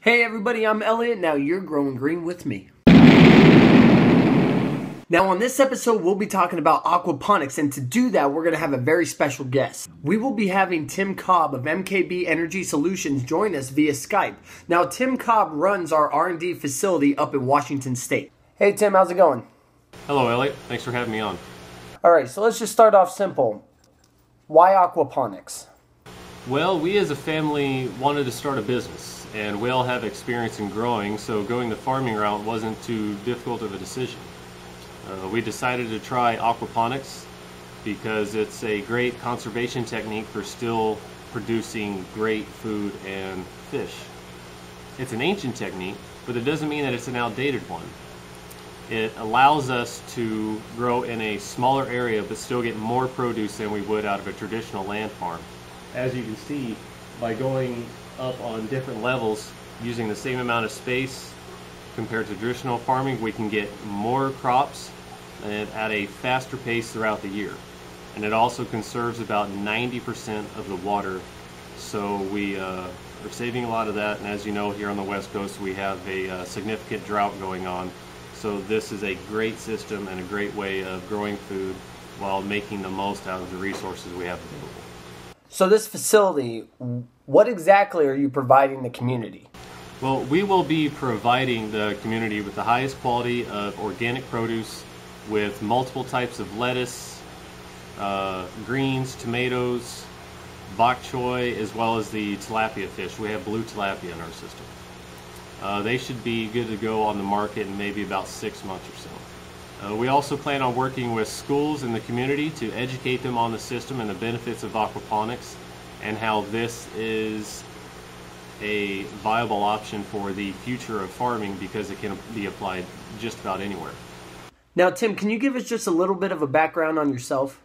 Hey everybody, I'm Elliott. Now you're growing green with me. Now on this episode, we'll be talking about aquaponics, and to do that, we're going to have a very special guest. We will be having Tim Cobb of MKB Energy Solutions join us via Skype. Now Tim Cobb runs our R&D facility up in Washington State. Hey Tim, how's it going? Hello Elliott, thanks for having me on. Alright, so let's just start off simple. Why aquaponics? Well, we as a family wanted to start a business, and we all have experience in growing, so going the farming route wasn't too difficult of a decision. We decided to try aquaponics because it's a great conservation technique for still producing great food and fish. It's an ancient technique, but it doesn't mean that it's an outdated one. It allows us to grow in a smaller area but still get more produce than we would out of a traditional land farm. As you can see, by going up on different levels using the same amount of space compared to traditional farming, we can get more crops and at a faster pace throughout the year. And it also conserves about 90% of the water, so we are saving a lot of that. And as you know, here on the West Coast we have a significant drought going on, so this is a great system and a great way of growing food while making the most out of the resources we have available. So this facility, what exactly are you providing the community? Well, we will be providing the community with the highest quality of organic produce with multiple types of lettuce, greens, tomatoes, bok choy, as well as the tilapia fish. We have blue tilapia in our system. They should be good to go on the market in maybe about 6 months or so. We also plan on working with schools in the community to educate them on the system and the benefits of aquaponics and how this is a viable option for the future of farming because it can be applied just about anywhere. Now Tim, can you give us just a little bit of a background on yourself?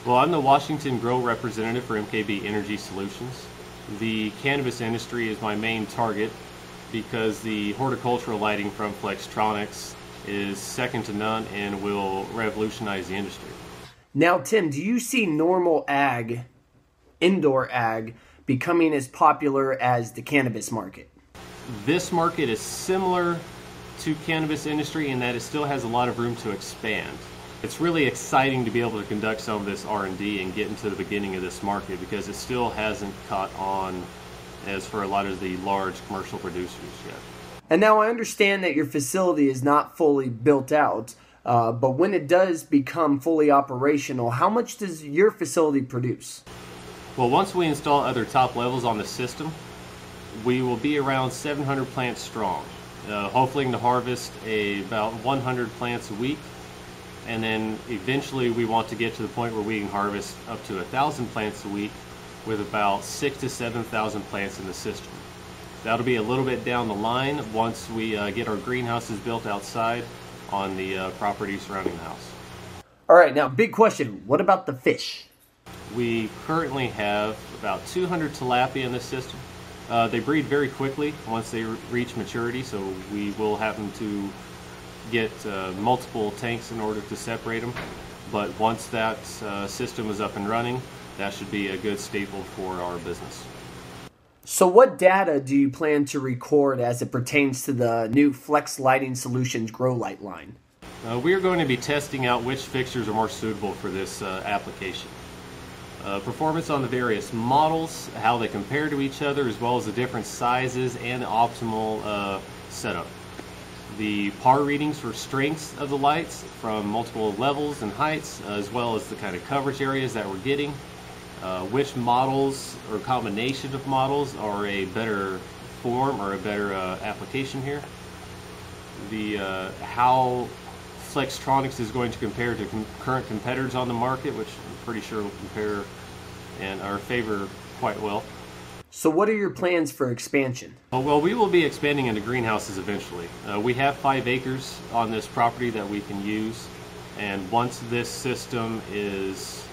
Well, I'm the Washington Grow representative for MKB Energy Solutions. The cannabis industry is my main target because the horticultural lighting from Flextronics is second to none and will revolutionize the industry. Now Tim, do you see normal ag, indoor ag, becoming as popular as the cannabis market? This market is similar to cannabis industry in that it still has a lot of room to expand. It's really exciting to be able to conduct some of this R&D and get into the beginning of this market because it still hasn't caught on as for a lot of the large commercial producers yet. And now I understand that your facility is not fully built out, but when it does become fully operational, how much does your facility produce? Well, once we install other top levels on the system, we will be around 700 plants strong, hopefully to harvest about 100 plants a week. And then eventually we want to get to the point where we can harvest up to 1,000 plants a week with about 6,000 to 7,000 plants in the system. That'll be a little bit down the line once we get our greenhouses built outside on the property surrounding the house. All right, now big question, what about the fish? We currently have about 200 tilapia in this system. They breed very quickly once they reach maturity, so we will have them to get multiple tanks in order to separate them. But once that system is up and running, that should be a good staple for our business. So what data do you plan to record as it pertains to the new Flex Lighting Solutions grow light line? We are going to be testing out which fixtures are more suitable for this application. Performance on the various models, how they compare to each other, as well as the different sizes and the optimal setup. The PAR readings for strengths of the lights from multiple levels and heights, as well as the kind of coverage areas that we're getting. Which models or combination of models are a better form or a better application here. How Flextronics is going to compare to current competitors on the market, which I'm pretty sure will compare and our favor quite well. So what are your plans for expansion? Well, we will be expanding into greenhouses eventually. We have 5 acres on this property that we can use, and once this system is,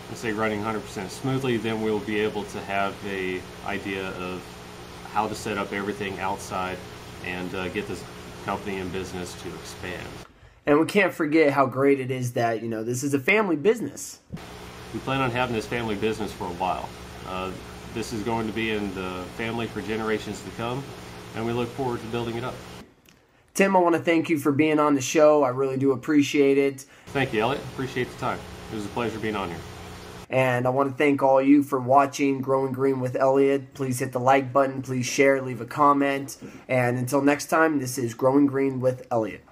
let's say, running 100% smoothly, then we'll be able to have an idea of how to set up everything outside and get this company in business to expand. And we can't forget how great it is that, this is a family business. We plan on having this family business for a while. This is going to be in the family for generations to come, and we look forward to building it up. Tim, I want to thank you for being on the show. I really do appreciate it. Thank you, Elliott. Appreciate the time. It was a pleasure being on here. And I want to thank all you for watching Growing Green with Elliott. Please hit the like button. Please share, leave a comment. And until next time, this is Growing Green with Elliott.